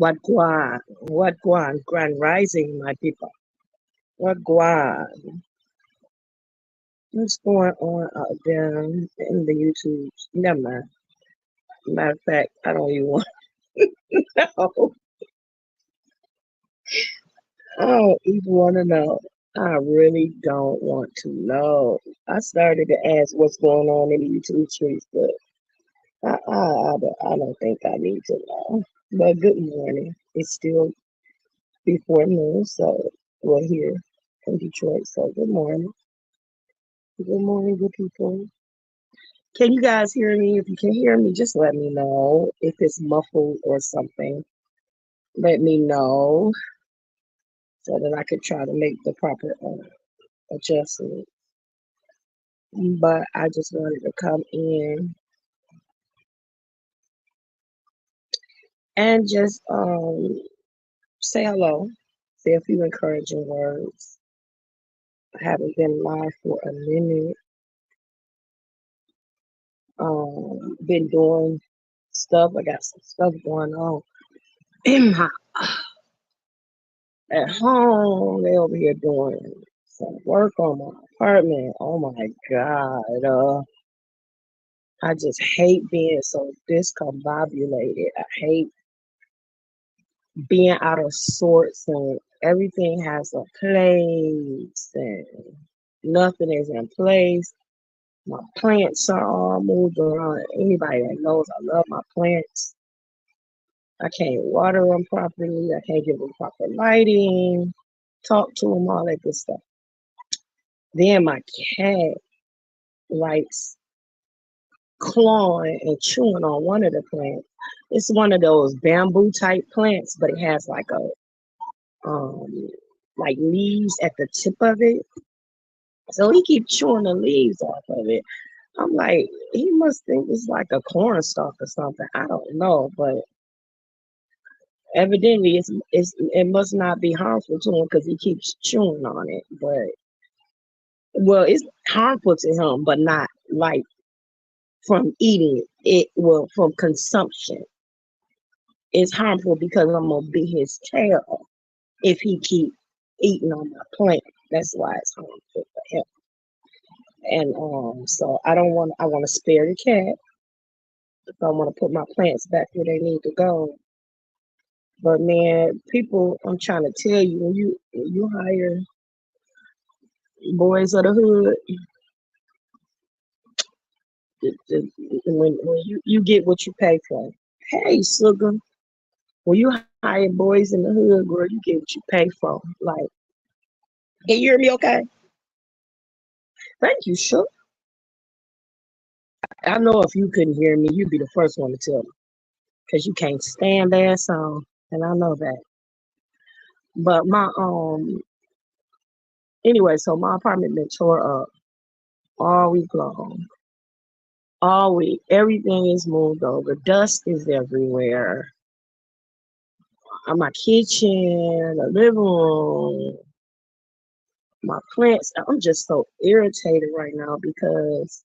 What guan, grand rising, my people. What guan? What's going on out there in the YouTube? Never mind. Matter of fact, I don't even want to know. I don't even want to know. I really don't want to know. I started to ask what's going on in the YouTube streets, but I don't think I need to know. But good morning. It's still before noon, so we're here in Detroit. So good morning. Good morning, good people. Can you guys hear me? If you can hear me, just let me know. If it's muffled or something, let me know so that I could try to make the proper adjustment. But I just wanted to come in and just say hello, say a few encouraging words. I haven't been live for a minute. Been doing stuff. I got some stuff going on in my at home. They over here doing some work on my apartment. Oh my God. I just hate being so discombobulated. I hate being out of sorts and everything has a place and nothing is in place. My plants are all moved around. Anybody that knows I love my plants. I can't water them properly. I can't give them proper lighting, talk to them, all that good stuff. Then my cat likes clawing and chewing on one of the plants. It's one of those bamboo type plants, but it has like leaves at the tip of it. So he keeps chewing the leaves off of it. I'm like, he must think it's like a corn stalk or something. I don't know, but evidently it must not be harmful to him because he keeps chewing on it. But well, it's harmful to him, but not like from eating it. It will from consumption. It's harmful because I'm gonna be his tail if he keep eating on my plant. That's why it's harmful for him. And so I don't want. I want to spare the cat. If I want to put my plants back where they need to go. But man, people, I'm trying to tell you, when you hire boys of the hood, when you get what you pay for. Hey, sugar, when you hire boys in the hood, girl, you get what you pay for. Like, can you hear me? Okay. Thank you, sugar. I know if you couldn't hear me, you'd be the first one to tell me because you can't stand that song, and I know that. But my anyway, so my apartment been tore up all week long. All week, everything is moved over. Dust is everywhere. My kitchen, the living room, my plants. I'm just so irritated right now because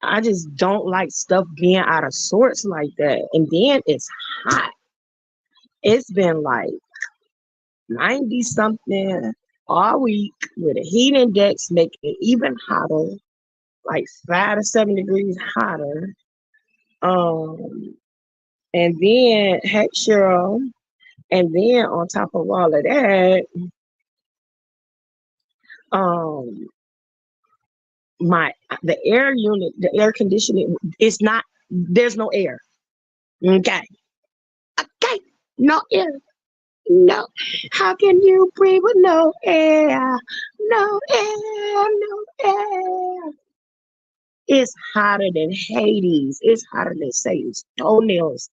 I just don't like stuff being out of sorts like that. And then it's hot. It's been like 90 something all week with a heat index making it even hotter, like 5 to 7 degrees hotter. Um, and then, heck, Cheryl, and then on top of all of that, um, my the air unit, the air conditioning is not. There's no air. Okay, okay, no air. No. How can you breathe with no air? No air, no air. It's hotter than Hades. It's hotter than Satan's toenails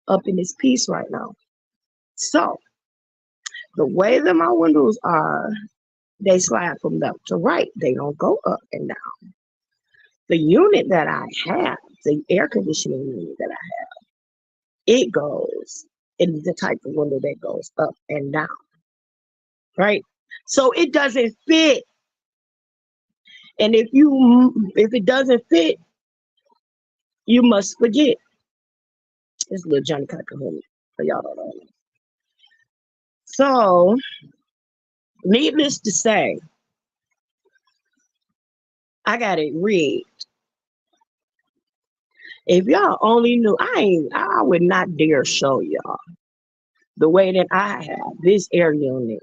up in this piece right now. So the way that my windows are, they slide from left to right. They don't go up and down. The unit that I have, the air conditioning unit that I have, it goes in the type of window that goes up and down, right? So it doesn't fit. And if it doesn't fit, you must forget. It's little Johnny Cockahoo. but y'all don't know. So, needless to say, I got it rigged. If y'all only knew, I would not dare show y'all the way that I have this air unit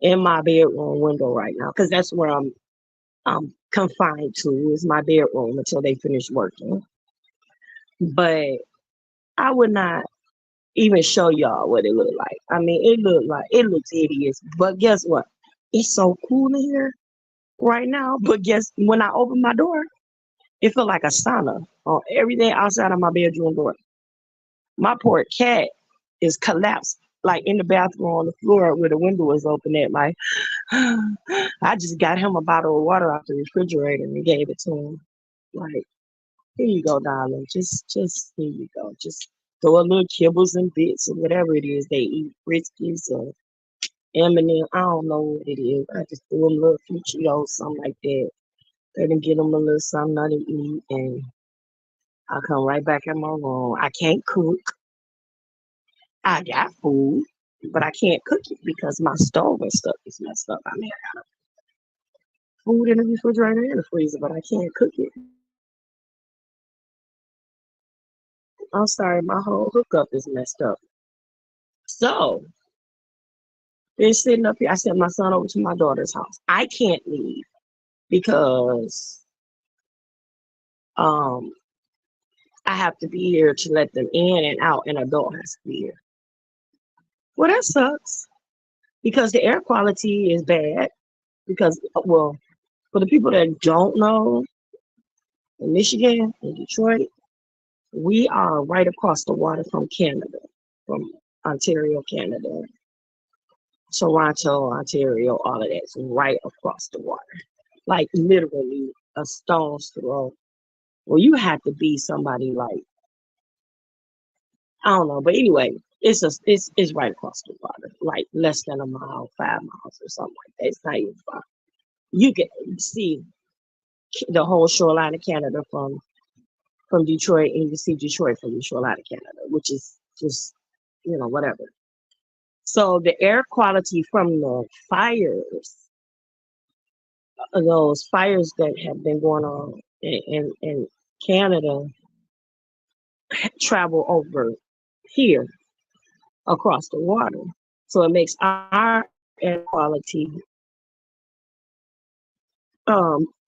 in my bedroom window right now, because that's where I'm confined to is my bedroom until they finish working. But I would not even show y'all what it looked like. I mean, it looks hideous. But guess what? It's so cool in here right now. But guess when I open my door, it felt like a sauna on everything outside of my bedroom door. My poor cat is collapsed, like in the bathroom on the floor where the window is open at. Like, I just got him a bottle of water out the refrigerator and gave it to him. Like, here you go, darling. Just here you go. Just throw a little kibbles and bits or whatever it is they eat, Friskies or M&M. I don't know what it is. I just threw them a little few Cheetos, something like that. Let them get them a little something to eat, and I'll come right back in my room. I can't cook. I got food, but I can't cook it because my stove and stuff is messed up. I mean, I got food in the refrigerator and the freezer, but I can't cook it. I'm sorry, my whole hookup is messed up. So, been sitting up here. I sent my son over to my daughter's house. I can't leave because um I have to be here to let them in and out, and adult has to be here. Well, that sucks because the air quality is bad. Because, well, for the people that don't know, in Michigan, in Detroit, we are right across the water from Canada, from Ontario, Canada, Toronto, Ontario, all of that's right across the water. Like literally a stone's throw. Well, you have to be somebody like, I don't know, but anyway, it's right across the water, like less than a mile, 5 miles or something like that. It's not even far. You can see the whole shoreline of Canada from Detroit, and you can see Detroit from the shoreline of Canada, which is just, whatever. So the air quality from the fires, those fires that have been going on in Canada, travel over here across the water. So it makes our air quality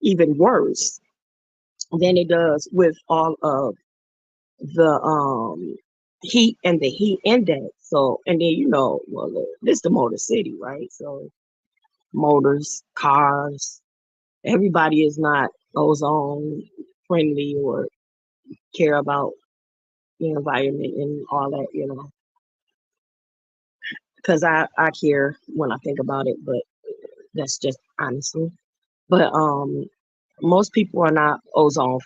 even worse than it does with all of the heat and the heat index. So, and then, well, this is the Motor City, right? So motors, cars, everybody is not ozone friendly or care about the environment and all that, because I care when I think about it, but that's just honestly. But most people are not ozone,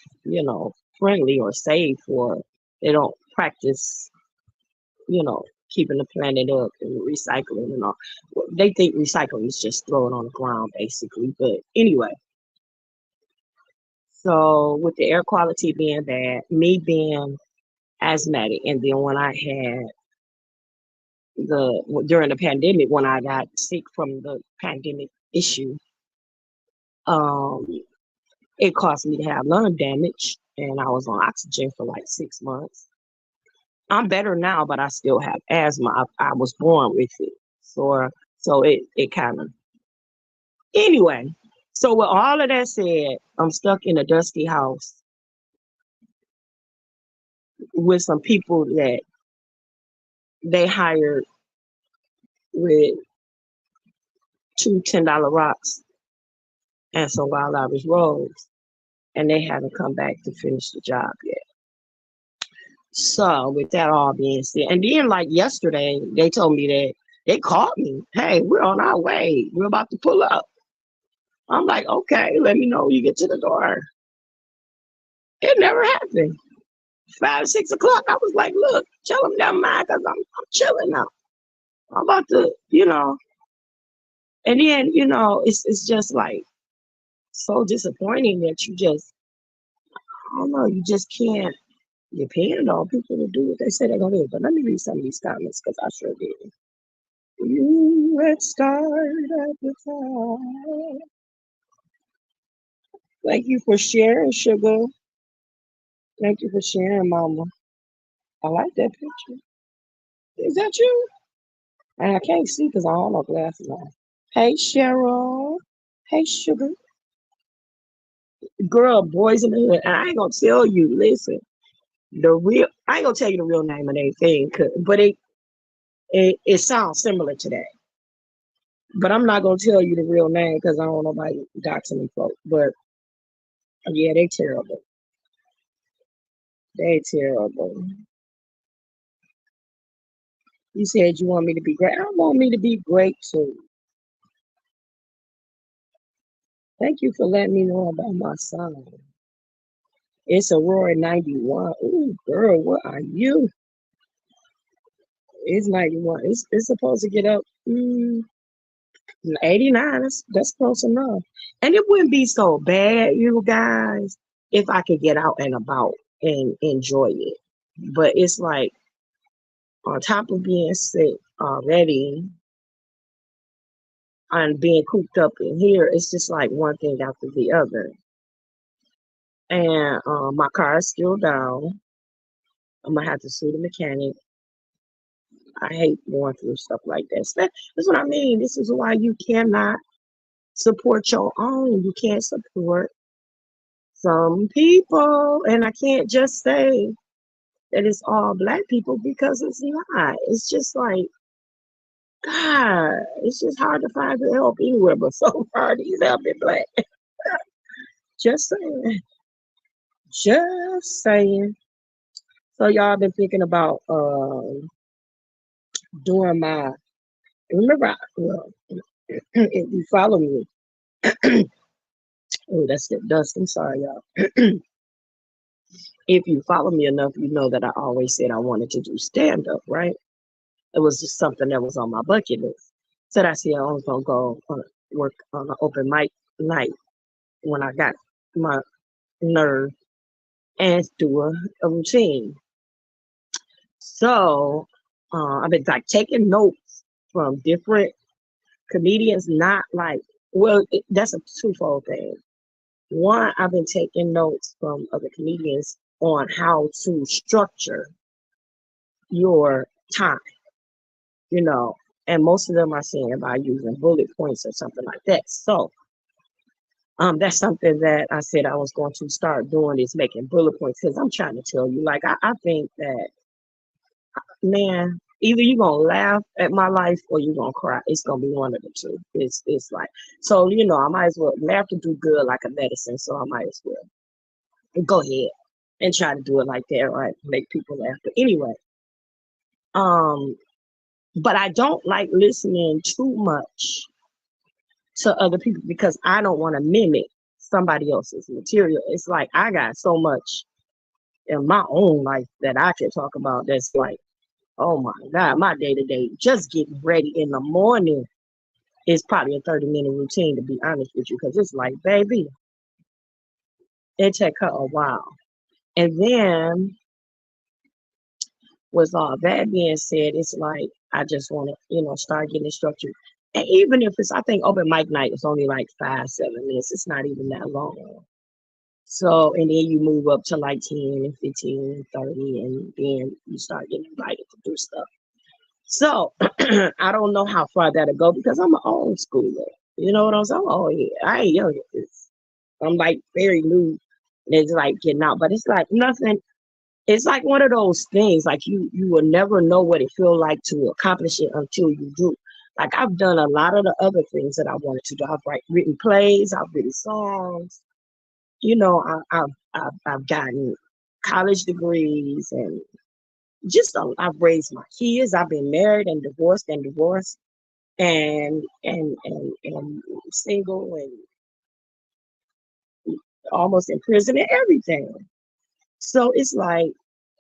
friendly or safe, or they don't practice, keeping the planet up and recycling and all. They think recycling is just throwing on the ground, basically. But anyway, so with the air quality being bad, me being asthmatic, and then when I had during the pandemic, when I got sick from the pandemic issue, um, it caused me to have lung damage, and I was on oxygen for like 6 months. I'm better now, but I still have asthma. I was born with it, so it kind of anyway. So with all of that said, I'm stuck in a dusty house with some people that they hired with two $10 rocks and some Wild Irish rolls, and they haven't come back to finish the job yet. So with that all being said, and then like yesterday, they told me that they called me. Hey, we're on our way. We're about to pull up. I'm like, okay, let me know when you get to the door. It never happened. 5, 6 o'clock, I was like, look, tell them never mind, because I'm chilling now. I'm about to, and then, it's just like so disappointing that you just, I don't know, you just can't. Depending on people to do what they say they're gonna do. But let me read some of these comments because I sure did. Let's start at the top. Thank you for sharing, sugar. Thank you for sharing, mama. I like that picture. Is that you? And I can't see because I don't have glasses on. Hey, Cheryl. Hey, sugar. Girl, boys in the hood. And I ain't gonna tell you, listen, I ain't gonna tell you the real name of their thing, but it sounds similar to that. But I'm not gonna tell you the real name because I don't know about doxing them folk. But yeah, they terrible. They terrible. You said you want me to be great. I want me to be great too. Thank you for letting me know about my son. It's a Roy 91. Ooh, girl, what are you? It's 91. It's supposed to get up 89. That's close enough. And it wouldn't be so bad, you guys, if I could get out and about and enjoy it. But it's like on top of being sick already and being cooped up in here, it's just like one thing after the other. And my car is still down. I'm gonna have to sue the mechanic. I hate going through stuff like that. That's what I mean. This is why you cannot support your own. You can't support some people. And I can't just say that it's all black people because it's not. It's just like, God, it's just hard to find the help anywhere, but so far these have been black. Just saying. Just saying. So y'all been thinking about doing my remember well if you follow me. Oh, that's the dust. I'm sorry, y'all. If you follow me enough, you know that I always said I wanted to do stand up, right? It was just something that was on my bucket list. Said I said I was gonna go work on an open mic night when I got my nerve and do a routine. So I've been like taking notes from different comedians, not like that's a twofold thing. One, I've been taking notes from other comedians on how to structure your time, you know, and most of them are saying by using bullet points or something like that. So that's something that I said I was going to start doing is making bullet points because I'm trying to tell you, like I think that man, either you're gonna laugh at my life or you're gonna cry. It's gonna be one of the two. It's like so, I might as well laughter do good like a medicine, so I might as well go ahead and try to do it like that, right? Make people laugh. But anyway, um, but I don't like listening too much to other people because I don't want to mimic somebody else's material. It's like I got so much in my own life that I can talk about that's like, oh my God, my day to day, just getting ready in the morning is probably a 30-minute routine, to be honest with you, because it's like, baby, it take her a while. And then with all that being said, it's like I just want to, start getting it structured. And even if it's, I think open mic night is only like 5, 7 minutes. It's not even that long. So, and then you move up to like 10 and 15 and 30, and then you start getting invited to do stuff. So, I don't know how far that'll go because I'm an old schooler. You know what I'm saying? Oh, yeah, I ain't young at this. I'm like very new. And it's like getting out, but it's like nothing. It's like one of those things, like you will never know what it feels like to accomplish it until you do. Like I've done a lot of the other things that I wanted to do. Written plays, I've written songs. I've gotten college degrees and I've raised my kids. I've been married and divorced and single and almost in prison and everything. So it's like,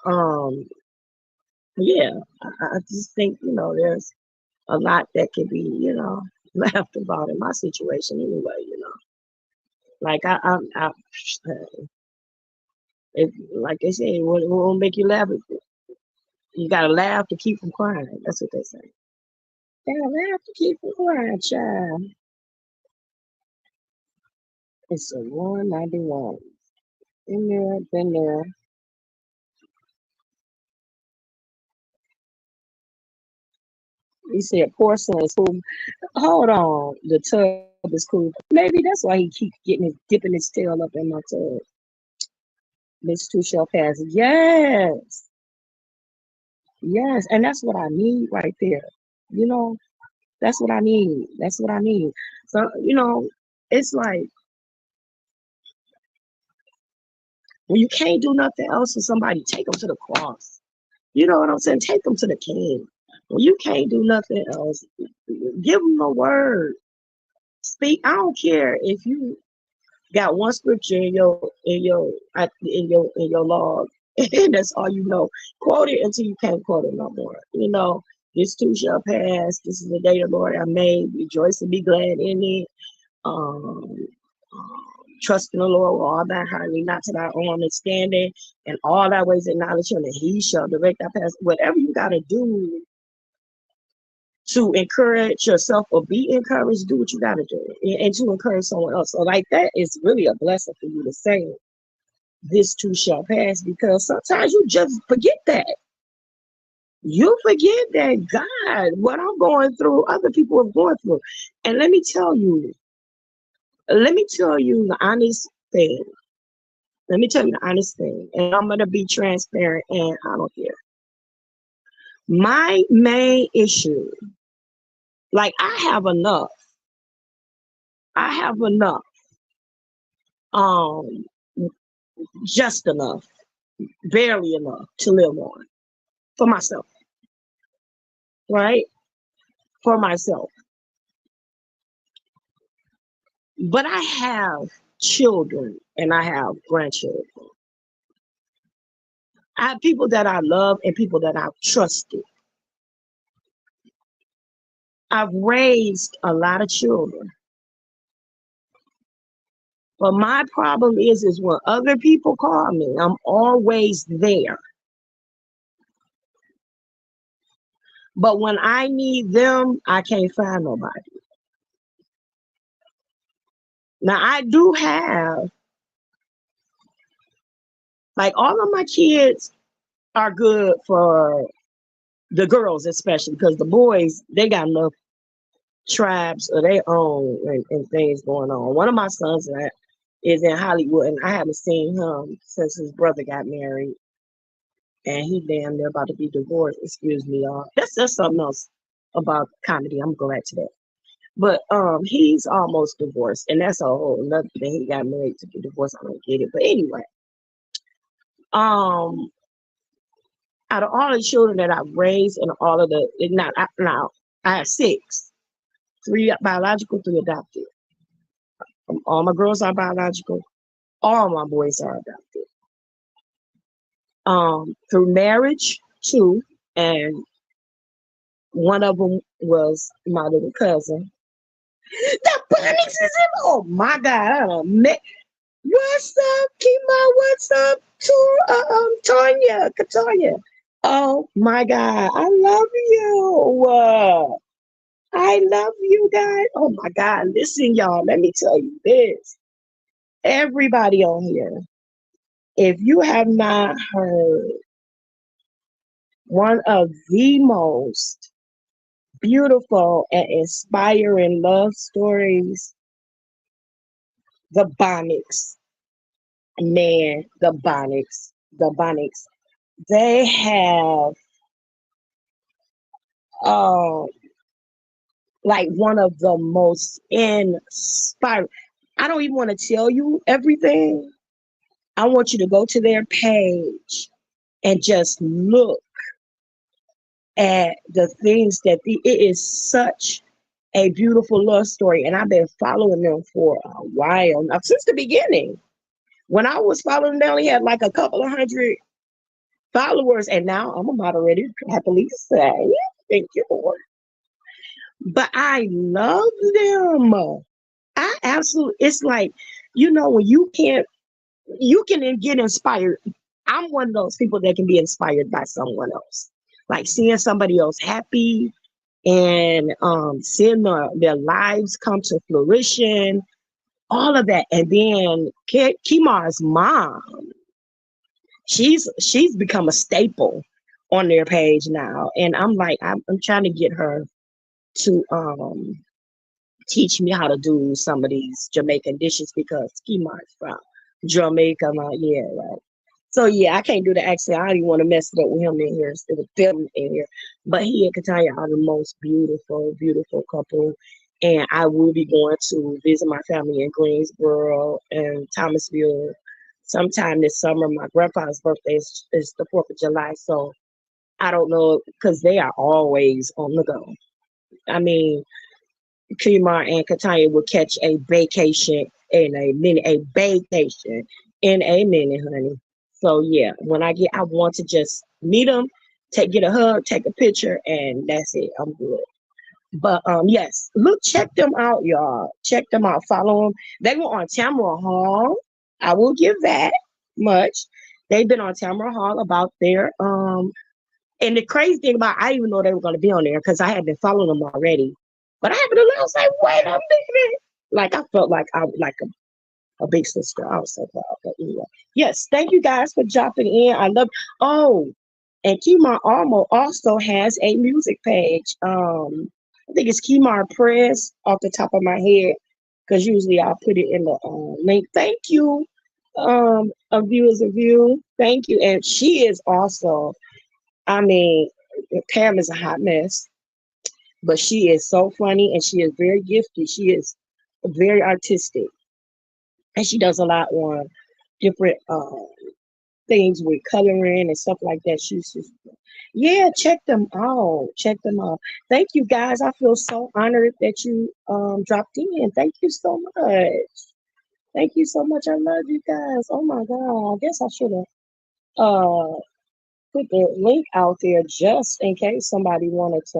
um, yeah, I just think, there's a lot that could be, laughed about in my situation anyway. Like If, like they say, what will make you laugh? You gotta laugh to keep from crying. That's what they say. Gotta laugh to keep from crying, child. It's a 191. In there, been there. He said porcelain is cool. Hold on, the tub is cool. Maybe that's why he keep dipping his tail up in my tub. This too shall pass. Yes, yes, and that's what I need right there. You know, that's what I need. That's what I need. So it's like when you can't do nothing else for somebody, take them to the cross. You know what I'm saying? Take them to the King. When you can't do nothing else, give them a word. Speak. I don't care if you got one scripture in your log, and that's all you know. Quote it until you can't quote it no more. This too shall pass. This is the day the Lord I made. Rejoice and be glad in it. Um, Trust in the Lord with all thy heart, lean not to thy own understanding, and all thy ways acknowledge him, and he shall direct thy path. Whatever you got to do to encourage yourself or be encouraged, do what you got to do, and to encourage someone else. So, like, that is really a blessing for you to say, this too shall pass, because sometimes you just forget that. You forget that God, what I'm going through, other people are going through. And let me tell you the honest thing. Let me tell you the honest thing, and I'm gonna be transparent, and I don't care. My main issue, like I have enough, um, just enough, barely enough to live on for myself, right? For myself. But I have children and I have grandchildren. I have people that I love and people that I've trusted. I've raised a lot of children. But my problem is when other people call me, I'm always there. But when I need them, I can't find nobody. Now I do have, like, all of my kids are good for the girls, especially because the boys, they got enough tribes of their own, and things going on. One of my sons is in Hollywood, and I haven't seen him since his brother got married, and he damn near about to be divorced. Excuse me, y'all. That's something else about comedy. I'm going back to that. But he's almost divorced, and that's a whole another thing. He got married to get divorced. I don't get it, but anyway, um, out of all the children that I've raised, and all of the not now, I have six, three biological, three adopted. All my girls are biological. All my boys are adopted. Through marriage, two, and one of them was my little cousin. The Bunnies is in. Oh my God! I don't met. What's up, Kima? What's up, to Tanya, Katonya? Oh my God! I love you. I love you guys. Oh my God! Listen, y'all. Let me tell you this. Everybody on here, if you have not heard one of the most beautiful and inspiring love stories, the Bonics, man, the Bonics, they have uh, like one of the most inspiring. I don't even want to tell you everything. I want you to go to their page and just look at the things it is such a beautiful love story. And I've been following them for a while now, since the beginning. When I was following them, they only had like a couple of hundred followers, and now I'm a moderator, happily say. Thank you, Lord. But I love them. I absolutely, it's like, when you can't You can get inspired. I'm one of those people that can be inspired by someone else. Like seeing somebody else happy and seeing their lives come to fruition, all of that. And then Kimar's mom, she's become a staple on their page now. And I'm like, I'm trying to get her to teach me how to do some of these Jamaican dishes because Kimar's from Jamaica. I'm like, yeah, right. So yeah, I can't do the accent. I don't even want to mess it up with him in here, with them in here. But he and Kataya are the most beautiful, beautiful couple. And I will be going to visit my family in Greensboro and Thomasville sometime this summer. My grandpa's birthday is the 4th of July. So I don't know because they are always on the go. I mean, Kumar and Kataya will catch a vacation in a minute, a vacation in a minute, honey. So yeah, when I want to just meet them, get a hug, take a picture, and that's it. I'm good. But yes, look, check them out, y'all. Check them out. Follow them. They were on Tamara Hall. I will give that much. They've been on Tamara Hall about their and the crazy thing about I didn't even know they were going to be on there because I had been following them already. But I happened to look, I was like, wait a minute. Like I felt like I was like a big sister. I was so proud. But anyway, yes, thank you guys for dropping in. I love. Oh, and Kimar Almo also has a music page. I think it's Kimar Press off the top of my head because usually I'll put it in the link. Thank you, a viewer's review. Thank you, and she is also. I mean, Pam is a hot mess, but she is so funny and she is very gifted. She is very artistic and she does a lot on different things with coloring and stuff like that. She's just, yeah, check them out. Check them out. Thank you guys. I feel so honored that you dropped in. Thank you so much. Thank you so much. I love you guys. Oh my God. I guess I should have uh put the link out there just in case somebody wanted to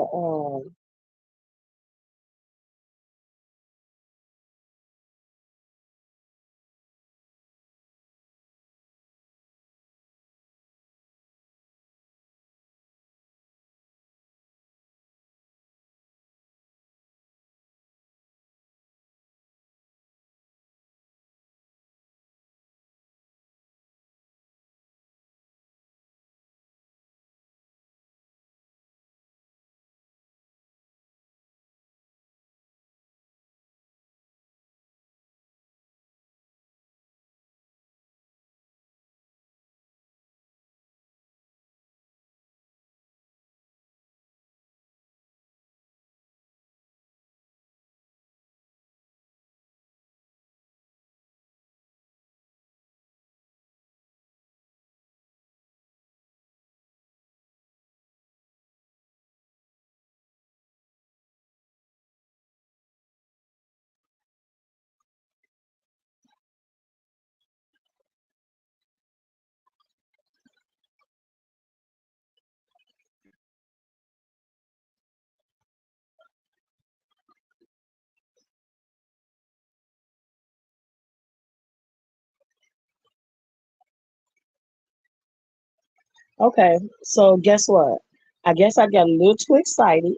okay, so guess what? I guess I got a little too excited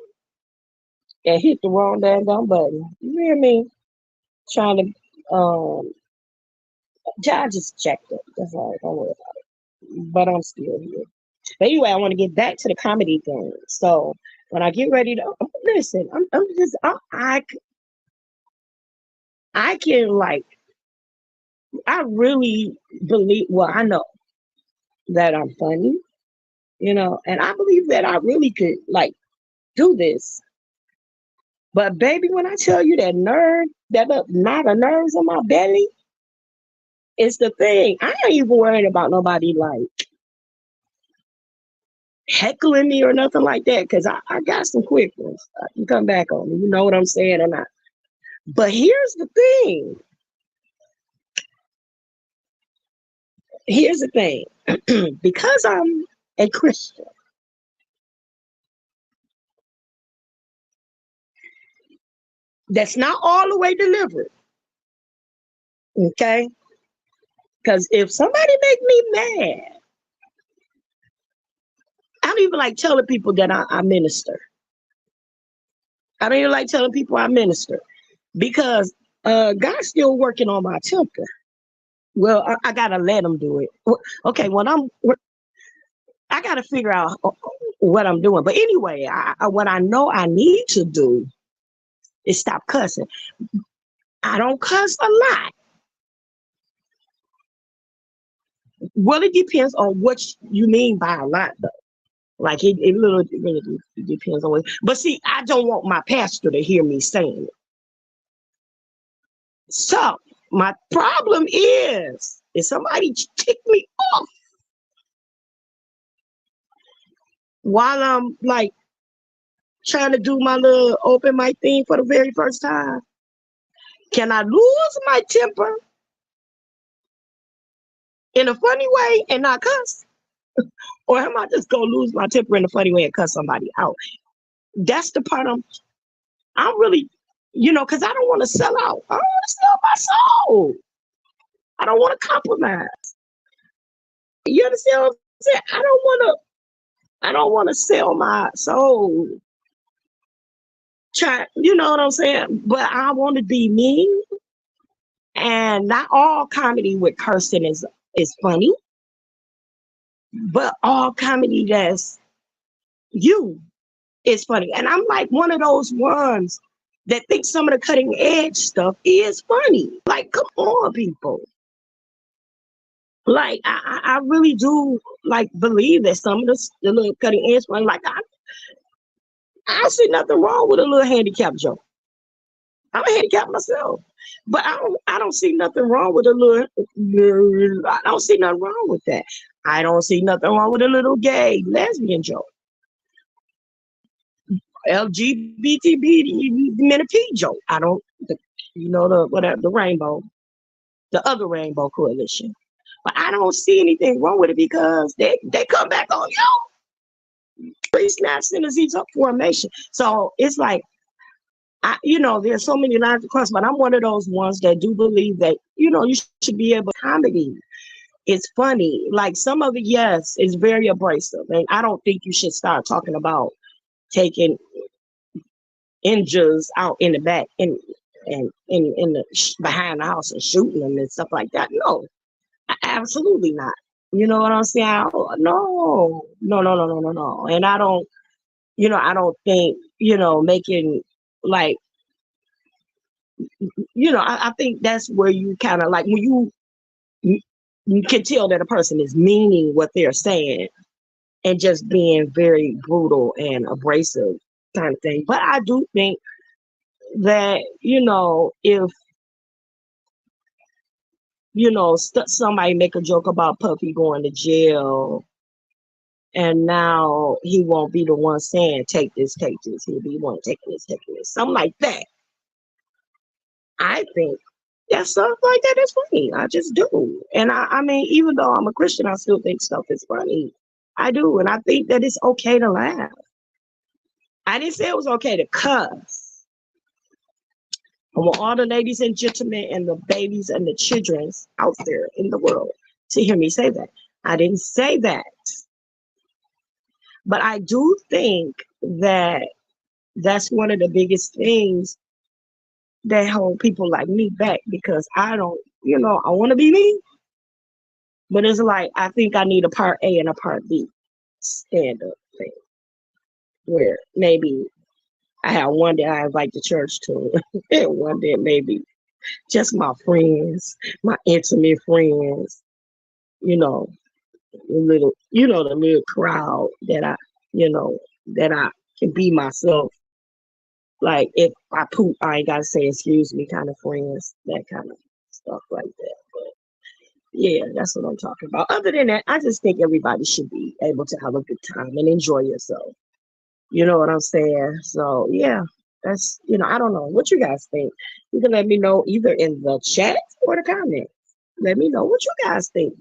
and hit the wrong damn button. You hear me? Trying to I just checked it. That's all right, don't worry about it. But I'm still here. But anyway, I want to get back to the comedy thing. So when I get ready to listen, I'm just I can like I really believe well, I know that I'm funny, and I believe that I really could like do this. But baby, when I tell you that nerve, that knot of nerves in my belly, it's the thing. I ain't even worried about nobody like heckling me or nothing like that because I got some quick ones. I can come back on me. You know what I'm saying or not. But here's the thing. Here's the thing. Because I'm a Christian, that's not all the way delivered. Okay. Because if somebody make me mad, I don't even like telling people that I minister. I don't even like telling people I minister because God's still working on my temper. Well, I gotta let him do it. Okay, I gotta figure out what I'm doing. But anyway, what I know I need to do is stop cussing. I don't cuss a lot. Well, it depends on what you mean by a lot, though. Like it really depends on what. But see, I don't want my pastor to hear me saying it. So my problem is, if somebody tick me off while I'm like trying to do my little open mic thing for the very first time, can I lose my temper in a funny way and not cuss? Or am I just gonna lose my temper in a funny way and cuss somebody out? That's the part I'm really, because I don't want to sell out. I don't want to sell my soul. I don't want to compromise. You understand what I'm saying? I don't want to sell my soul. You know what I'm saying? But I want to be me. And not all comedy with cursing is funny, but all comedy that's you is funny. And I'm like one of those ones that think some of the cutting edge stuff is funny. Like, come on, people. Like, I really do like believe that some of the little cutting edge one, like I see nothing wrong with a little handicap joke. I'm a handicap myself, but I don't see nothing wrong with a little. I don't see nothing wrong with that. I don't see nothing wrong with a little gay lesbian joke, LGBT joke. I don't, the whatever the rainbow, the other rainbow coalition. But I don't see anything wrong with it because they come back on three snaps in a Z-Talk formation. So it's like there's so many lines to cross, but I'm one of those ones that do believe that, you should be able to comedy. It's funny. Like some of it, yes, is very abrasive. And I don't think you should start talking about taking injuries out in the back and in the behind the house and shooting them and stuff like that. No, absolutely not. You know what I'm saying? No, no, no, no, no, no, no. And I don't think, making like, I think that's where you kind of like when you you can tell that a person is meaning what they're saying and just being very brutal and abrasive kind of thing. But I do think that, if, somebody make a joke about Puffy going to jail and now he won't be the one saying, take this, take this. He'll be the one taking this, taking this. Something like that. I think that stuff like that is funny. I just do. And I mean, even though I'm a Christian, I still think stuff is funny. I do. And I think that it's okay to laugh. I didn't say it was okay to cuss. I want all the ladies and gentlemen and the babies and the children out there in the world to hear me say that. I didn't say that. But I do think that that's one of the biggest things that hold people like me back because I don't, I want to be me. But it's like, I think I need a part A and a part B stand up thing where maybe I have one that I invite the church to, and one that maybe just my friends, my intimate friends, you know, the little crowd that I can be myself. Like if I poop, I ain't gotta say excuse me kind of friends, that kind of stuff like that. But yeah, that's what I'm talking about. Other than that, I just think everybody should be able to have a good time and enjoy yourself. You know what I'm saying? So yeah, that's I don't know what you guys think. You can let me know either in the chat or the comments. Let me know what you guys think.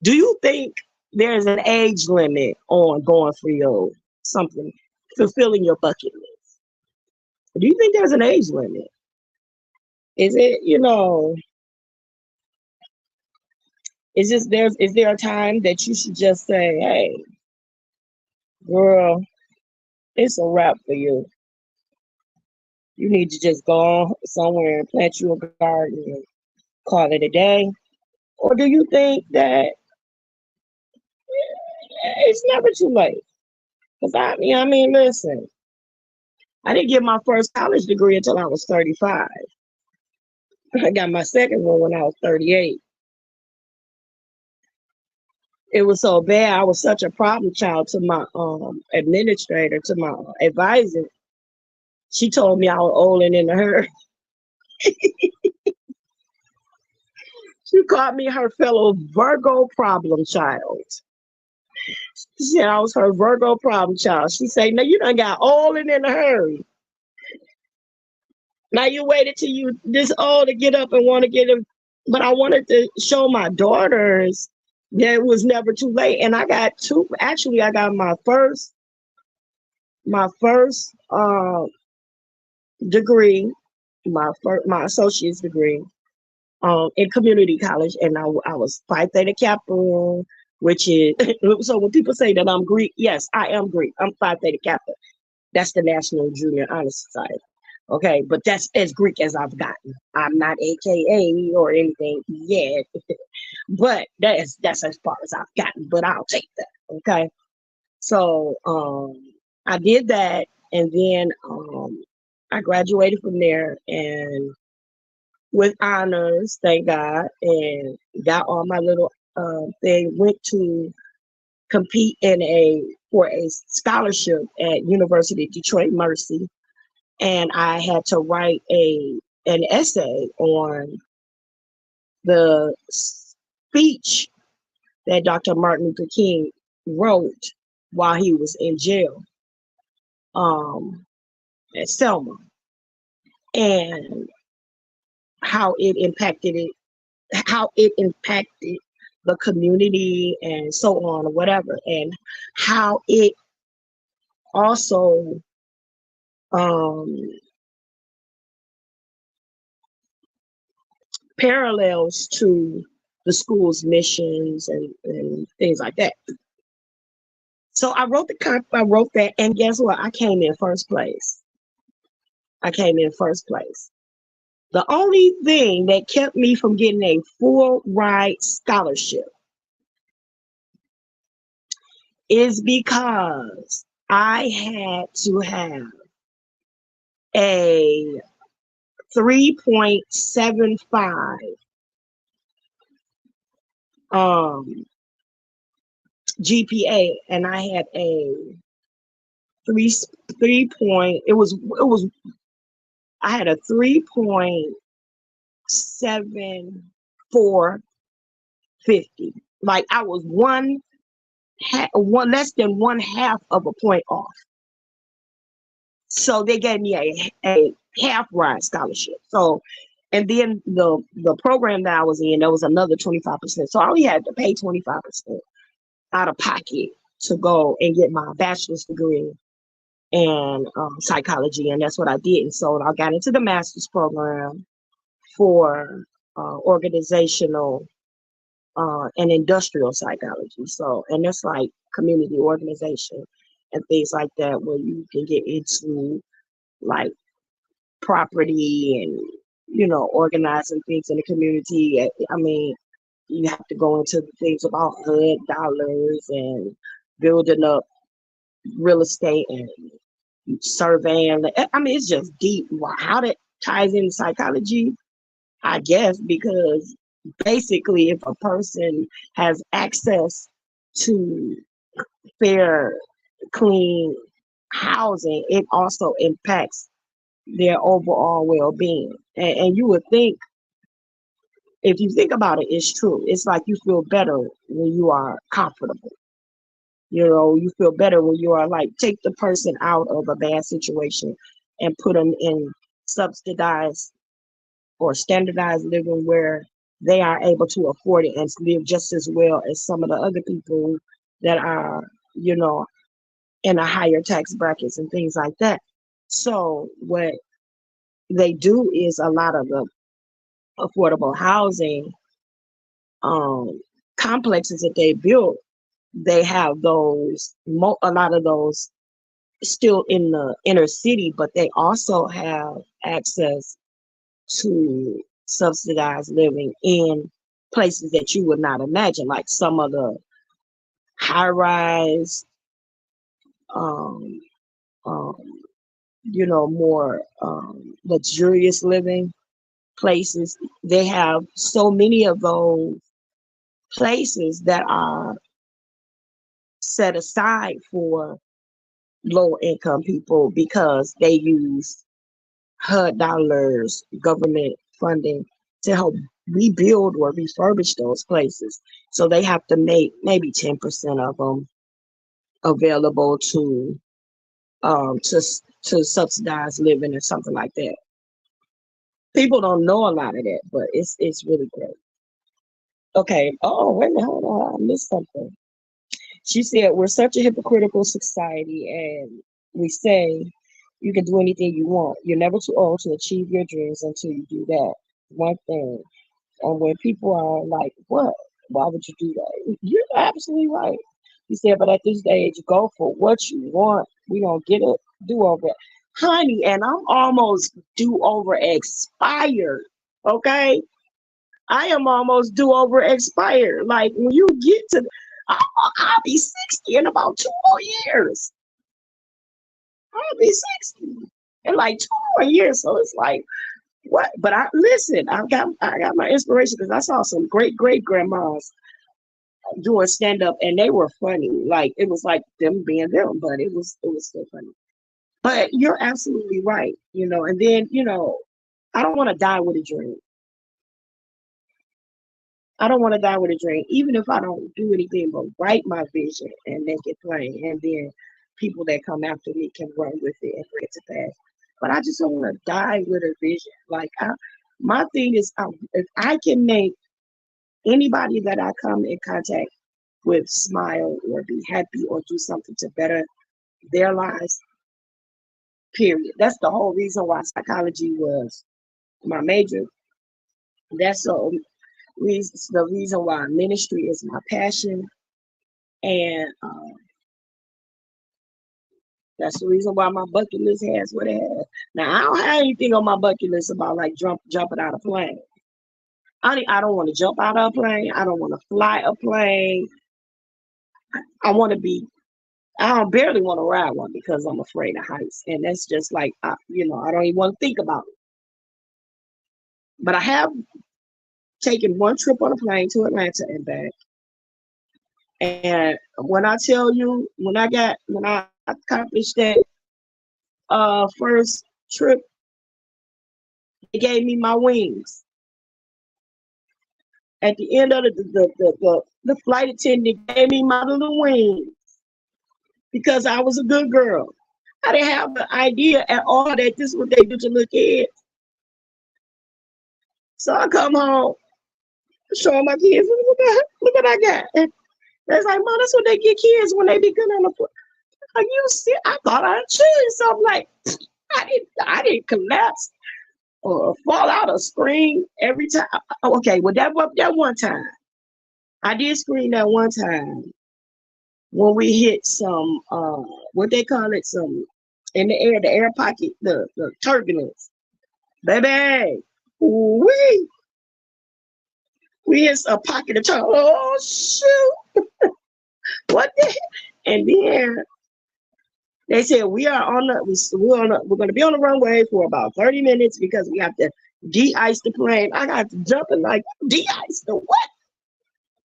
Do you think there's an age limit on going for your something, fulfilling your bucket list? Do you think there's an age limit? Is it, is there a time that you should just say, hey, girl, it's a wrap for you. You need to just go somewhere and plant you a garden and call it a day? Or do you think that it's never too late? Because I mean, listen, I didn't get my first college degree until I was 35. I got my second one when I was 38. It was so bad. I was such a problem child to my administrator, to my advisor. She told me I was old and in her. She called me her fellow Virgo problem child. She said I was her Virgo problem child. She said, "No, you done got old and in a hurry. Now you waited till you this old to get up and want to get it." But I wanted to show my daughters that it was never too late. And I got two. Actually, I got my first degree, my associate's degree in community college, and I was Phi Theta Kappa, which is so when people say that I'm Greek, yes, I am Greek. I'm Phi Theta Kappa. That's the National Junior Honor Society. Okay, but that's as Greek as I've gotten. I'm not AKA or anything yet, but that's as far as I've gotten. But I'll take that. Okay, so I did that, and then I graduated from there and with honors, thank God, and got all my little thing. Went to compete in a for a scholarship at University of Detroit Mercy, and I had to write an essay on the speech that Dr. Martin Luther King wrote while he was in jail um, at Selma, and how it impacted it, how it impacted the community and so on or whatever, and how it also um, parallels to the school's missions and things like that. So I wrote that, and guess what? I came in first place. I came in first place. The only thing that kept me from getting a full ride scholarship is because I had to have a 3.75 um, GPA, and I had a three three point. It was I had a 3.7450. Like I was one less than one half of a point off. So they gave me a half ride scholarship. So, and then the program that I was in, there was another 25%. So I only had to pay 25% out of pocket to go and get my bachelor's degree in psychology, and that's what I did. And so I got into the master's program for organizational and industrial psychology. So, and that's like community organization and things like that, where you can get into like property and organizing things in the community. I mean, you have to go into the things about HUD dollars and building up real estate and surveying. I mean, it's just deep. How that ties into psychology, I guess, because basically, if a person has access to fair, clean housing, it also impacts their overall well-being. And you would think, if you think about it, it's true. It's like you feel better when you are comfortable. You feel better when you are like, take the person out of a bad situation and put them in subsidized or standardized living where they are able to afford it and live just as well as some of the other people that are, you know, in a higher tax brackets and things like that. So what they do is a lot of the affordable housing um, complexes that they built, they have a lot of those still in the inner city, but they also have access to subsidized living in places that you would not imagine, like some of the high rise, um, um, more luxurious living places. They have so many of those places that are set aside for low income people because they use HUD dollars, government funding to help rebuild or refurbish those places. So they have to make maybe 10% of them available to subsidize living or something like that. People don't know a lot of that, but it's really great. Okay. Oh, wait a minute, hold on. I missed something. She said, we're such a hypocritical society, and we say you can do anything you want. You're never too old to achieve your dreams until you do that one thing. And when people are like, what? Why would you do that? You're absolutely right. He said, but at this age, go for what you want. We gonna get a do over. Honey, and I'm almost do over expired. Okay? I am almost do over expired. Like when you get to I'll be 60 in about 2 more years. I'll be 60 in like 2 more years. So it's like what? But I listen. I got my inspiration because I saw some great grandmas doing stand up, and they were funny. Like it was like them being them, but it was still funny. But you're absolutely right. And then I don't want to die with a dream. I don't want to die with a dream, even if I don't do anything but write my vision and make it plain, and then people that come after me can run with it and bring it to pass. But I just don't want to die with a vision. Like my thing is, if I can make anybody that I come in contact with smile or be happy or do something to better their lives, period. That's the whole reason why psychology was my major. That's the reason why ministry is my passion. And that's the reason why my bucket list has what it has. Now I don't have anything on my bucket list about like jumping out of a plane. I don't want to jump out of a plane. I don't want to fly a plane. I want to be. I don't barely want to ride one because I'm afraid of heights, and that's just like I don't even want to think about it. But I have taken one trip on a plane to Atlanta and back. And when I tell you, when I accomplished that first trip, they gave me my wings. At the end of the flight attendant gave me my little wings because I was a good girl. I didn't have the idea at all that this is what they do to little kids. So I come home, showing my kids, look what I got. And it's like, Mom, that's what they get kids when they be good on the foot. Are you see? I thought I'd choose. So I'm like, I didn't collapse or fall out or scream every time. Okay, well that one time. I did scream that one time when we hit some what they call it, some in the air pocket, the turbulence. Baby, we hit a pocket of turbulence. Oh shoot. What the heck? And then they said we're gonna be on the runway for about 30 minutes because we have to de-ice the plane. I got to jump and like de-ice the what?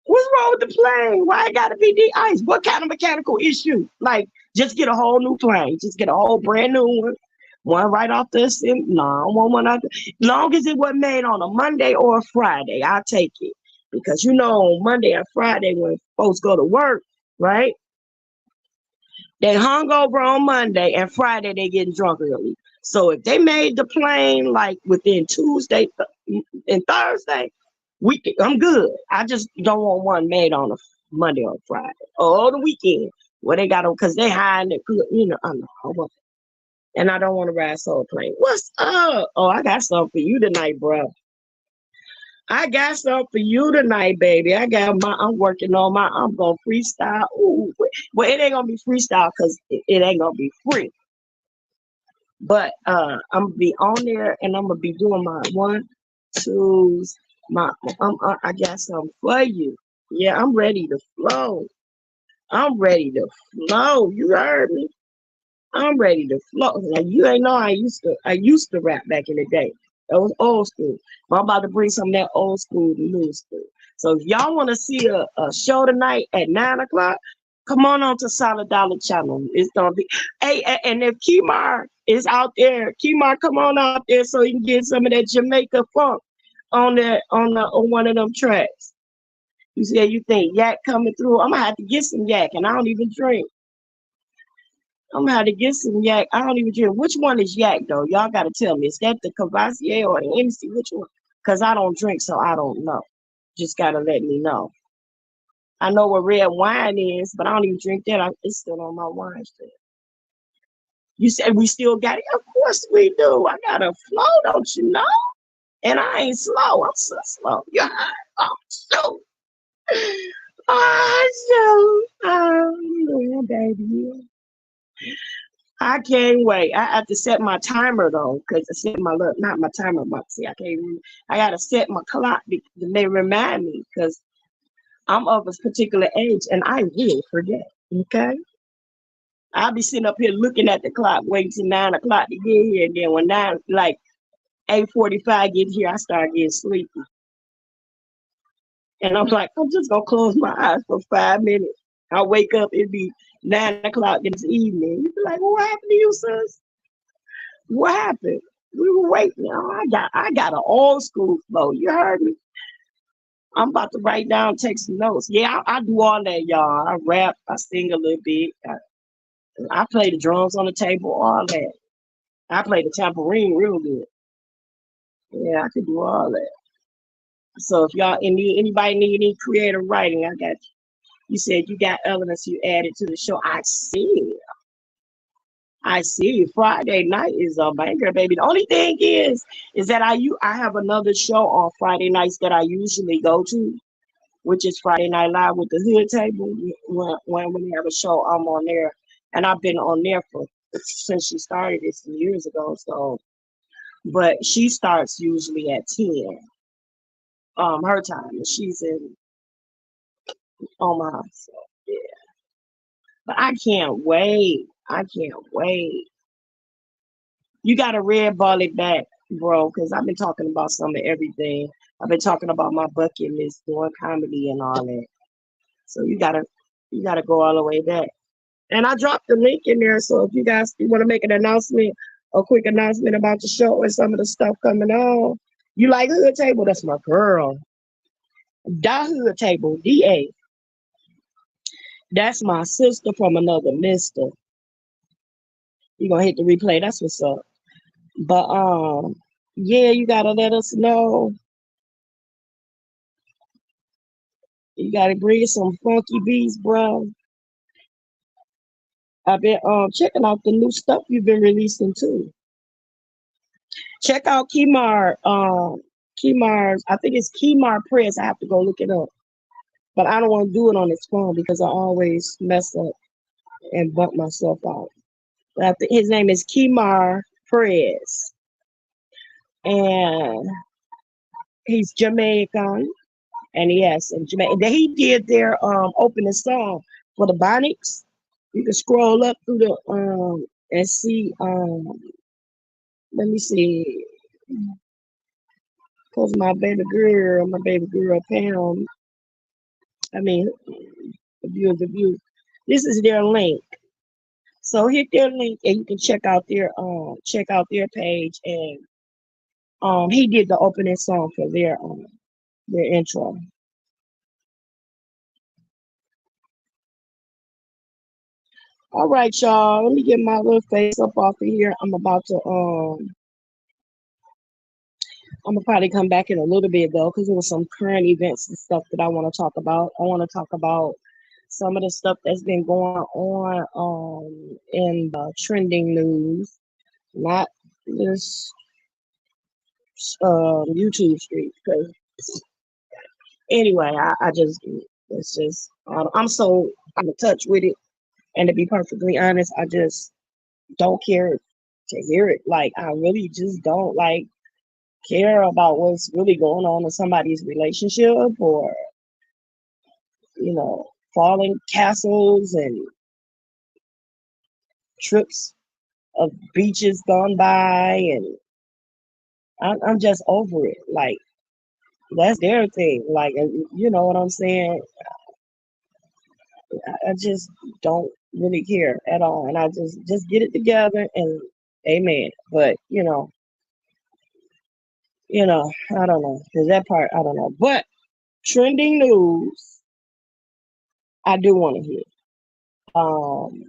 What's wrong with the plane? Why it gotta be de-iced? What kind of mechanical issue? Like just get a whole new plane. Just get a whole brand new one. One right off the sim. No, I don't want one out there. Long as it wasn't made on a Monday or a Friday, I'll take it. Because on Monday or Friday when folks go to work, right? They hungover on Monday and Friday they getting drunk early. So if they made the plane like within Tuesday and Thursday, I'm good. I just don't want one made on a Monday or Friday or the weekend where they got them because they high and I know I want and I don't want to ride soul plane. What's up? Oh, I got something for you tonight, bro. I got something for you tonight, baby. I'm working on I'm gonna freestyle. Ooh, well, it ain't gonna be freestyle because it ain't gonna be free. But I'm gonna be on there and I'm gonna be doing my one, twos, I got something for you. Yeah, I'm ready to flow. I'm ready to flow. You heard me? I'm ready to flow. Like you ain't know I used to rap back in the day. That was old school. But I'm about to bring some of that old school to new school. So if y'all want to see a show tonight at 9 o'clock, come on to Solid Dollar Channel. It's gonna be and if Kemar is out there, Kemar, come on out there so you can get some of that Jamaica funk on one of them tracks. You said you think yak coming through. I'm gonna have to get some yak, and I don't even drink. I'm gonna have to get some yak. I don't even drink. Which one is yak though? Y'all gotta tell me. Is that the Cavassier or the MC? Which one? Cause I don't drink, so I don't know. Just gotta let me know. I know what red wine is, but I don't even drink that. It's still on my wine list. You said we still got it. Of course we do. I got a flow, don't you know? And I ain't slow. I'm so slow. Yeah. Oh, so. Oh, so. Oh, yeah, baby. I can't wait. I have to set my timer though, because I set my look, not my timer, but see, I can't remember. I gotta set my clock because they remind me because I'm of a particular age and I will forget. Okay. I'll be sitting up here looking at the clock, waiting till 9 o'clock to get here, and then when 8:45 get here, I start getting sleepy. And I'm like, I'm just gonna close my eyes for 5 minutes. I wake up, it'd be 9 o'clock in the evening. You'd be like, what happened to you, sis? What happened? We were waiting. Oh, I got an old school flow. You heard me? I'm about to write down, take some notes. Yeah, I do all that, y'all. I rap, I sing a little bit. I play the drums on the table, all that. I play the tambourine real good. Yeah, I could do all that. So if y'all anybody need any creative writing, I got you. You said you got elements you added to the show. I see. I see. Friday night is a banger, baby. The only thing is that I have another show on Friday nights that I usually go to, which is Friday Night Live with the Hood Table. When we have a show, I'm on there, and I've been on there for since she started it some years ago. So, but she starts usually at 10, her time, and she's in Omaha. So yeah, but I can't wait. I can't wait. You got to red ball it back, bro, because I've been talking about some of everything. I've been talking about my bucket list, doing comedy and all that. So you gotta go all the way back. And I dropped the link in there. So if you guys want to make an announcement, a quick announcement about the show and some of the stuff coming on. You like Hood Table? That's my girl. Da Hood Table, DA. That's my sister from another mister. You gonna hit the replay. That's what's up. But yeah, you gotta let us know. You gotta bring some funky beats, bro. I've been checking out the new stuff you've been releasing too. Check out Kemar's, I think it's Kemar Press. I have to go look it up. But I don't want to do it on this phone because I always mess up and bump myself out. But I think his name is Kemar Press. And he's Jamaican. And he has some Jamaican. He did their opening song for the Bonics. You can scroll up through the and see let me see. Cause my baby girl Pam. I mean, the view. This is their link. So hit their link and you can check out their page and he did the opening song for their intro. All right, y'all. Let me get my little face up off of here. I'm gonna probably come back in a little bit though, because there was some current events and stuff that I want to talk about. I want to talk about some of the stuff that's been going on in the trending news, not this YouTube street, because Anyway, I just, it's just, I'm so out of touch with it. And to be perfectly honest, I just don't care to hear it. Like, I really just don't like care about what's really going on in somebody's relationship, or, falling castles and trips of beaches gone by. And I'm just over it. Like, that's their thing. Like, and you know what I'm saying? I just don't really care at all. And I just get it together and amen. But, I don't know. Because that part, I don't know. But trending news, I do want to hear. Um,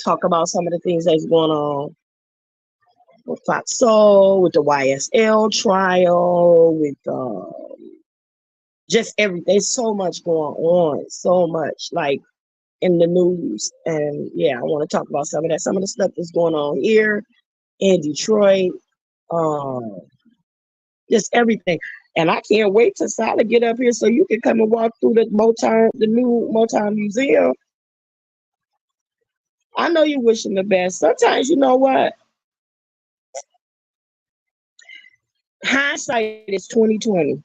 Talk about some of the things that's going on with Fox Soul, with the YSL trial, with just everything. There's so much going on, so much like in the news. And yeah, I want to talk about some of that, some of the stuff that's going on here in Detroit, um, just everything. And I can't wait to Sally get up here so you can come and walk through the new Motown Museum. I know you're wishing the best. Sometimes, you know what? Hindsight is 2020.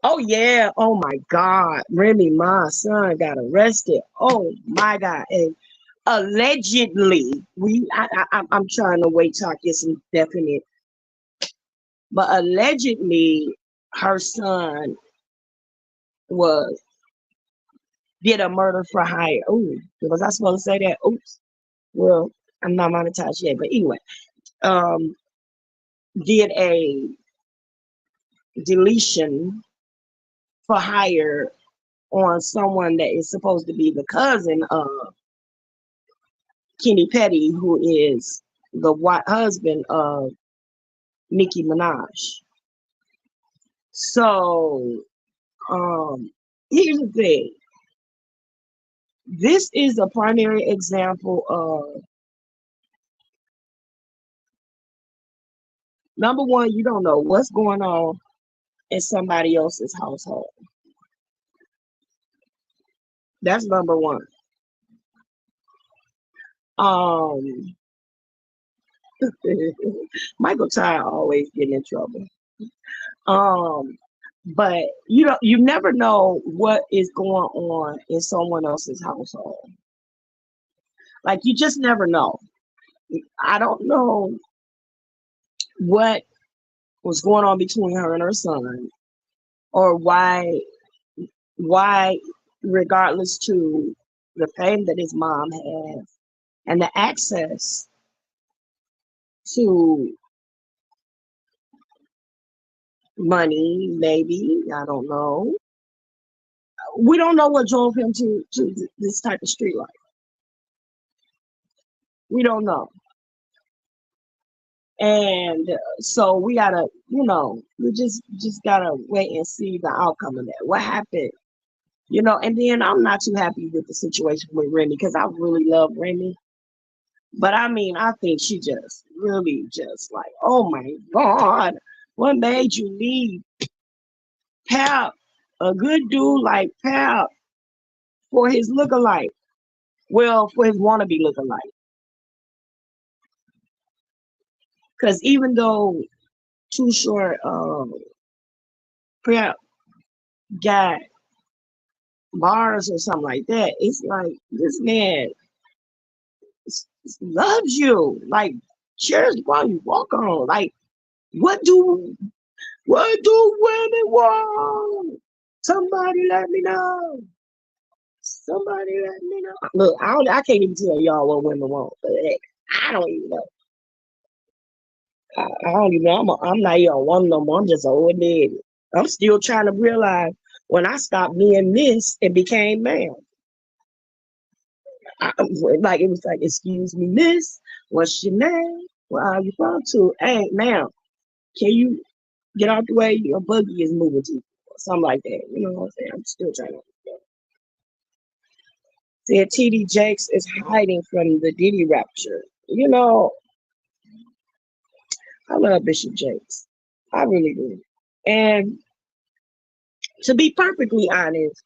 Oh yeah. Oh my God. Remy, my son got arrested. Oh my God. And allegedly, I'm trying to wait till I get some definite, but allegedly her son was did a murder for hire. Oh, was I supposed to say that? Oops. Well, I'm not monetized yet, but anyway, um, did a deletion for hire on someone that is supposed to be the cousin of Kenny Petty, who is the white husband of Nicki Minaj. So, here's the thing. This is a primary example of, number one, you don't know what's going on in somebody else's household. That's number one. Um, Michael Ty always getting in trouble. Um, but you never know what is going on in someone else's household. Like, you just never know. I don't know what was going on between her and her son, or why, regardless to the fame that his mom has and the access to money, maybe, I don't know. We don't know what drove him to this type of street life. We don't know. And so we gotta, we just gotta wait and see the outcome of that. What happened, and then I'm not too happy with the situation with Remy, because I really love Remy. But I mean, I think she just really just like, oh my God, what made you leave Pap, a good dude like Pap, for his lookalike? Well, for his wannabe lookalike. Because even though Too Short Pap got bars or something like that, it's like this man loves you. Like, cheers while you walk on. Like, what do women want? Somebody let me know. Somebody let me know. Look, I can't even tell y'all what women want. But heck, I don't even know. I don't even know. I'm not even on one no more. I'm just old dead. I'm still trying to realize when I stopped being Miss and became ma'am. Like, it was like, excuse me, Miss, what's your name? Where are you from? To, hey, ma'am, can you get out the way? Your buggy is moving to, or something like that. You know what I'm saying? I'm still trying to understand. Said TD Jakes is hiding from the Diddy rapture. I love Bishop Jakes. I really do. And to be perfectly honest,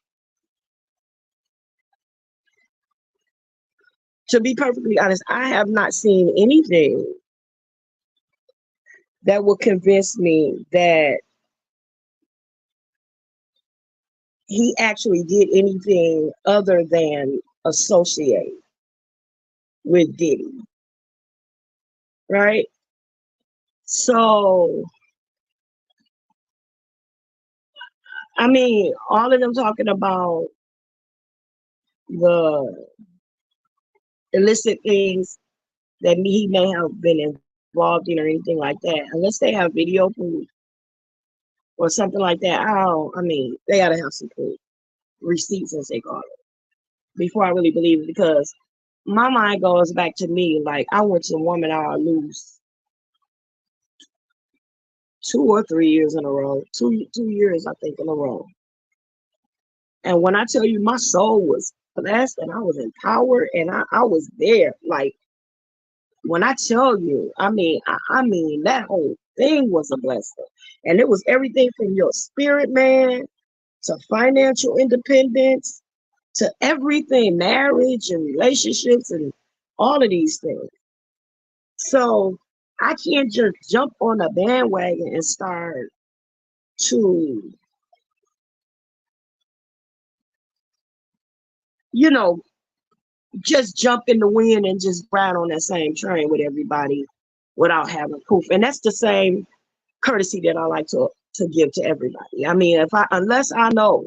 I have not seen anything that will convince me that he actually did anything other than associate with Diddy, right? So, I mean, all of them talking about the illicit things that he may have been involved in or anything like that, unless they have video proof or something like that, I mean, they gotta have some proof, receipts as they call it, before I really believe it, because my mind goes back to me, like I went to Woman I Lose 2 or 3 years in a row, 2 years I think in a row. And when I tell you my soul was blessed and I was empowered and I was there, like when I tell you, I mean that whole thing was a blessing. And it was everything from your spirit man to financial independence to everything, marriage and relationships and all of these things. So I can't just jump on a bandwagon and start to, you know, just jump in the wind and just ride on that same train with everybody without having proof. And that's the same courtesy that I like to give to everybody. I mean, unless I know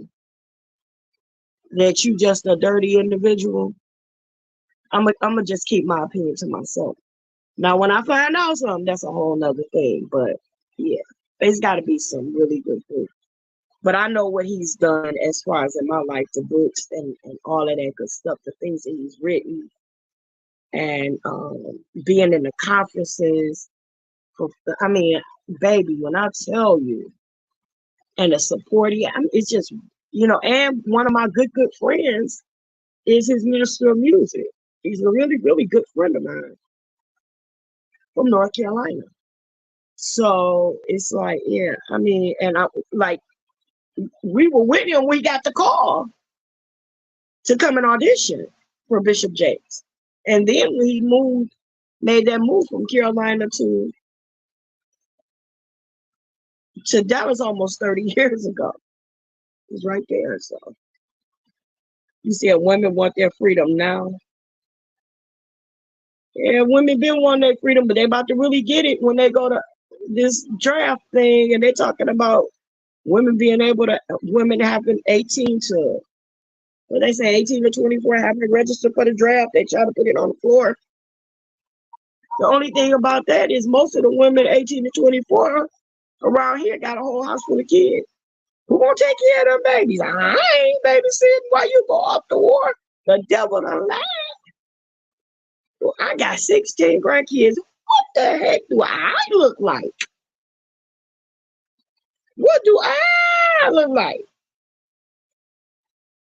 that you just a dirty individual, I'm gonna just keep my opinion to myself. Now, when I find out something, that's a whole nother thing. But yeah, there's got to be some really good proof. But I know what he's done as far as in my life, the books and all of that good stuff, the things that he's written, and being in the conferences. I mean, baby, when I tell you, and the support it's just, and one of my good friends is his minister of music. He's a really, really good friend of mine from North Carolina. So it's like, yeah, I mean, and I like we were with him. We got the call to come and audition for Bishop Jakes, and then we made that move from Carolina to Dallas almost 30 years ago. It was right there. So you see, women want their freedom now. Yeah, women been wanting their freedom, but they about to really get it when they go to this draft thing, and they're talking about women having 18 to, what they say, 18 to 24, having to register for the draft. They try to put it on the floor. The only thing about that is most of the women 18 to 24 around here got a whole house full of kids. Who gonna take care of them babies? I ain't babysitting while you go off to war. The devil done lied. Well, I got 16 grandkids. What the heck do I look like? What do I look like?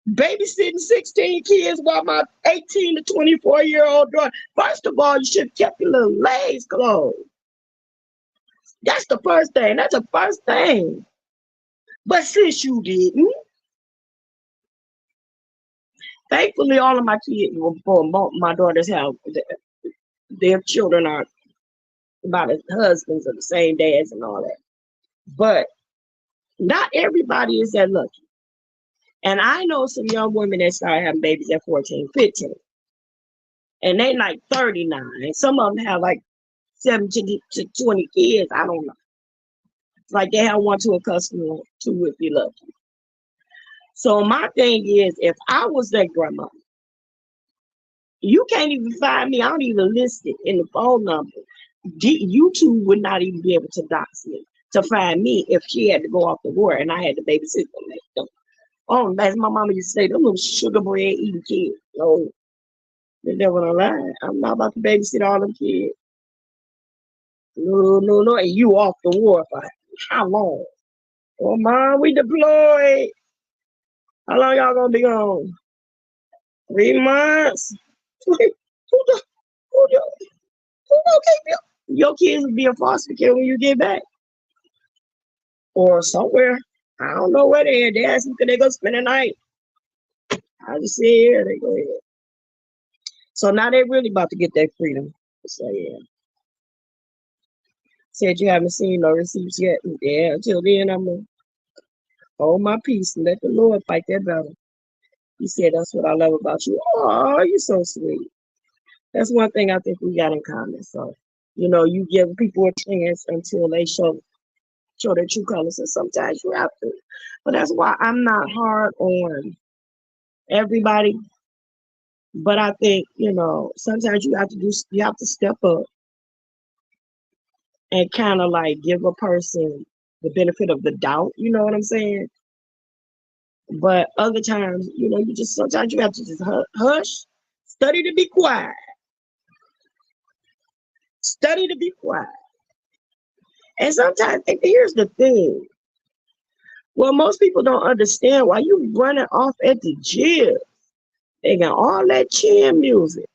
Babysitting 16 kids while my 18 to 24-year-old daughter. First of all, you should have kept your little legs closed. That's the first thing. That's the first thing. But since you didn't, thankfully, all of my kids were born. My daughters have their children are about as husbands of the same dads and all that. But not everybody is that lucky. And I know some young women that started having babies at 14, 15. And they like 39. Some of them have like 17 to 20 kids. I don't know. It's like they have one to a customer to if you're lucky. So my thing is, if I was that grandma, you can't even find me. I don't even list it in the phone number. YouTube would not even be able to dox me to find me if she had to go off the war and I had to babysit them. Oh, as my mama used to say, them little sugar bread eating kids. No, the devil don't lie. I'm not about to babysit all them kids. No, no, no. And you off the war for how long? Oh, mom, we deployed. How long y'all gonna be gone? 3 months? who, the, who, the, who gonna keep you? Your kids will be in foster care when you get back. or somewhere. I don't know where they at. They asked me could they go spend the night. I just said yeah, they go ahead. So now they really about to get their freedom. So yeah. Said you haven't seen no receipts yet. Yeah, until then I'm gonna hold my peace and let the Lord fight that battle. He said that's what I love about you. Oh, you're so sweet. That's one thing I think we got in common. So, you give people a chance until they show their true colors, and sometimes you have to. But that's why I'm not hard on everybody. But I think, sometimes you have to step up and kind of like give a person the benefit of the doubt, you know what I'm saying? But other times, you just sometimes you have to just hush, study to be quiet, study to be quiet. And sometimes, and here's the thing. Well, most people don't understand why you running off at the gym. They got all that chin music.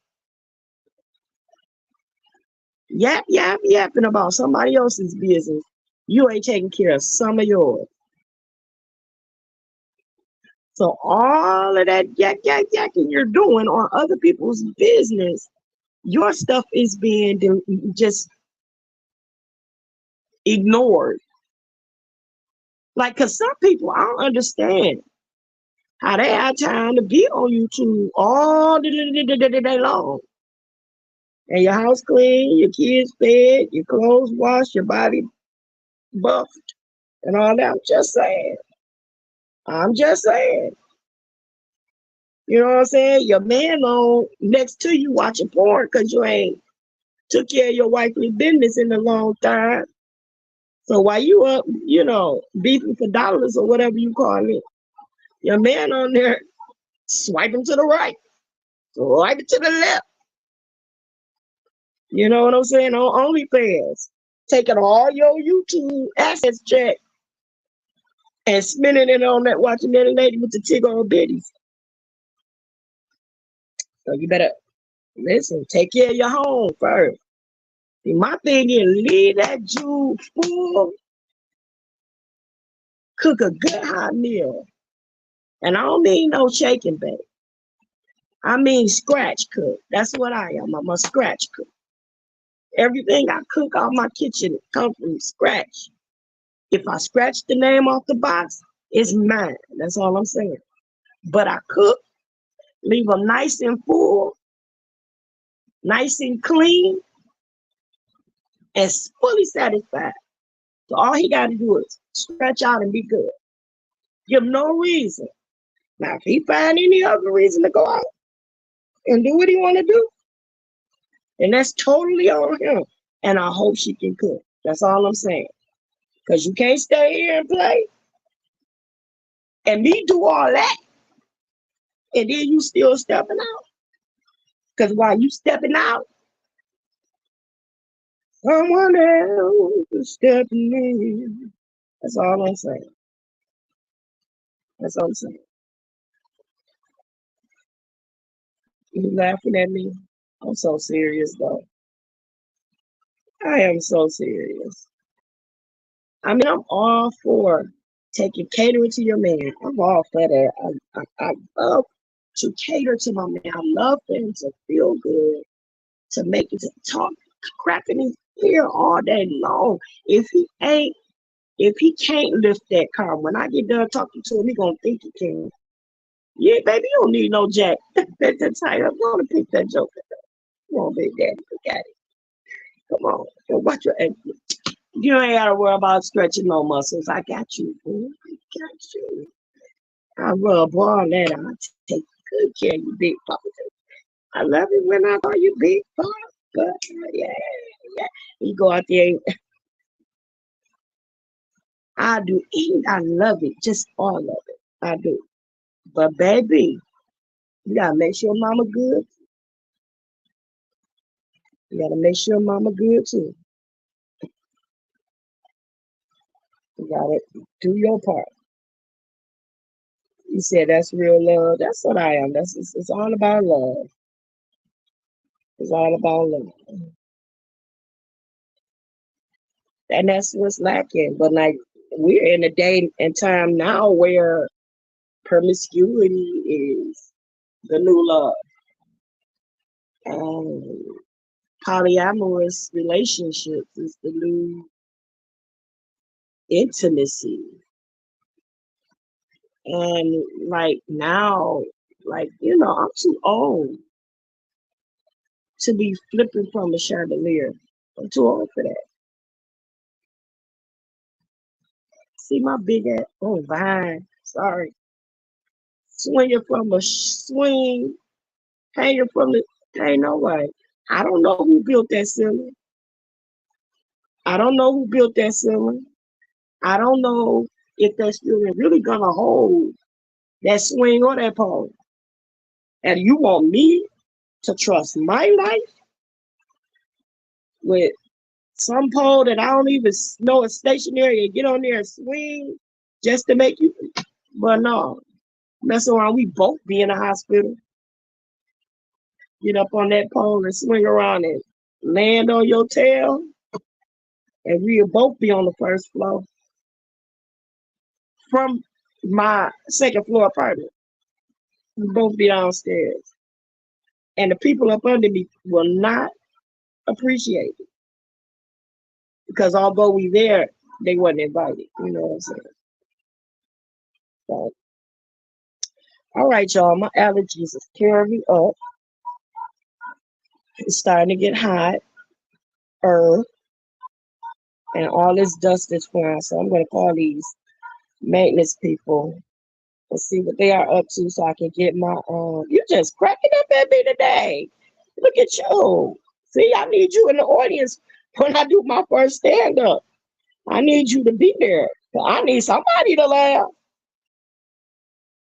Yap, yap, yapping about somebody else's business. You ain't taking care of some of yours. So all of that yak, yak, yakking you're doing on other people's business, your stuff is being just ignored. Like, cause some people I don't understand how they have time to be on YouTube all the day long. And your house clean, your kids fed, your clothes washed, your body buffed, and all that. I'm just saying. I'm just saying. You know what I'm saying? Your man on next to you watching porn because you ain't took care of your wifely business in a long time. So while you up, beefing for dollars or whatever you call it, your man on there swiping to the right, swiping to the left. You know what I'm saying? On OnlyFans, taking all your YouTube assets check and spending it on that watching that lady with the tick on bitties. So you better listen, take care of your home first. See, my thing is leave that Jew full, cook a good hot meal. And I don't mean no shake and bake. I mean scratch cook. That's what I am. I'm a scratch cook. Everything I cook out my kitchen comes from scratch. If I scratch the name off the box, it's mine. That's all I'm saying. But I cook, leave them nice and full, nice and clean, and fully satisfied. So all he got to do is stretch out and be good. Give him no reason. Now, if he find any other reason to go out and do what he want to do, and that's totally on him. And I hope she can cook. That's all I'm saying. Because you can't stay here and play and me do all that, and then you still stepping out. Because while you stepping out, someone else is stepping in. That's all I'm saying. That's all I'm saying. You laughing at me? I'm so serious, though. I am so serious. I mean, I'm all for taking catering to your man. I'm all for that. I love to cater to my man. I love for him to feel good, to make it to talk crap in his ear all day long. If he can't lift that car, when I get done talking to him, he gonna think he can. Yeah, baby, you don't need no jack. That's how I'm gonna pick that joke up. Come on, big daddy, look at it. Come on, watch your ankle. You ain't gotta worry about stretching no muscles. I got you, boo. I got you. I rub all that. I take good care of you, big papa. I love it when I call you big papa. Yeah, yeah. You go out there. I do. And I love it. Just all of it. I do. But baby, you gotta make sure mama good. You gotta make sure mama good too. You gotta do your part. You said that's real love. That's what I am. It's all about love. It's all about love. And that's what's lacking. But like we're in a day and time now where promiscuity is the new love, and polyamorous relationships is the new intimacy. And like now, like, I'm too old to be flipping from a chandelier. I'm too old for that. See my big ass, oh, Vine, sorry. Swinging from a swing, hanging from the, ain't no way. I don't know who built that ceiling. I don't know who built that ceiling. I don't know if that ceiling really gonna hold that swing or that pole. And you want me to trust my life with some pole that I don't even know is stationary and get on there and swing just to make you? But no, mess around, we both be in the hospital. Get up on that pole and swing around and land on your tail, and we'll both be on the first floor from my second floor apartment. We both be downstairs, and the people up under me will not appreciate it because although we there, they wasn't invited. You know what I'm saying? So, all right, y'all. My allergies is tearing me up. It's starting to get hot, and all this dust is flying. So I'm gonna call these maintenance people and see what they are up to so I can get my you just cracking up at me today. Look at you. See, I need you in the audience when I do my first stand up. I need you to be there. I need somebody to laugh.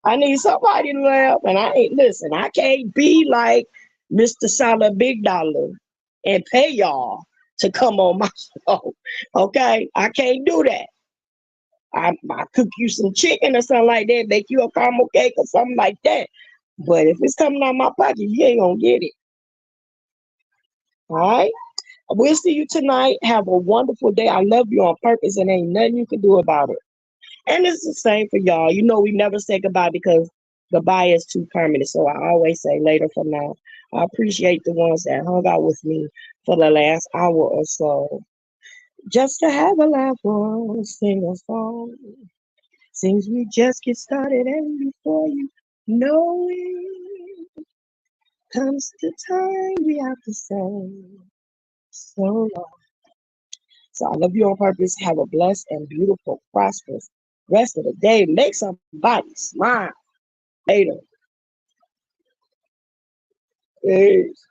I need somebody to laugh. And I ain't listen, I can't be like Mr. Solid Big Dollar and pay y'all to come on my show. Okay? I can't do that. I cook you some chicken or something like that, make you a caramel cake or something like that. But if it's coming out of my pocket, you ain't gonna get it. All right? We'll see you tonight. Have a wonderful day. I love you on purpose, and ain't nothing you can do about it. And it's the same for y'all. You know, we never say goodbye because goodbye is too permanent. So I always say later for now. I appreciate the ones that hung out with me for the last hour or so. Just to have a laugh or sing a song. Seems we just get started, and before you know it, comes the time we have to say so long. So I love you on purpose. Have a blessed and beautiful, prosperous rest of the day. Make somebody smile later. Peace.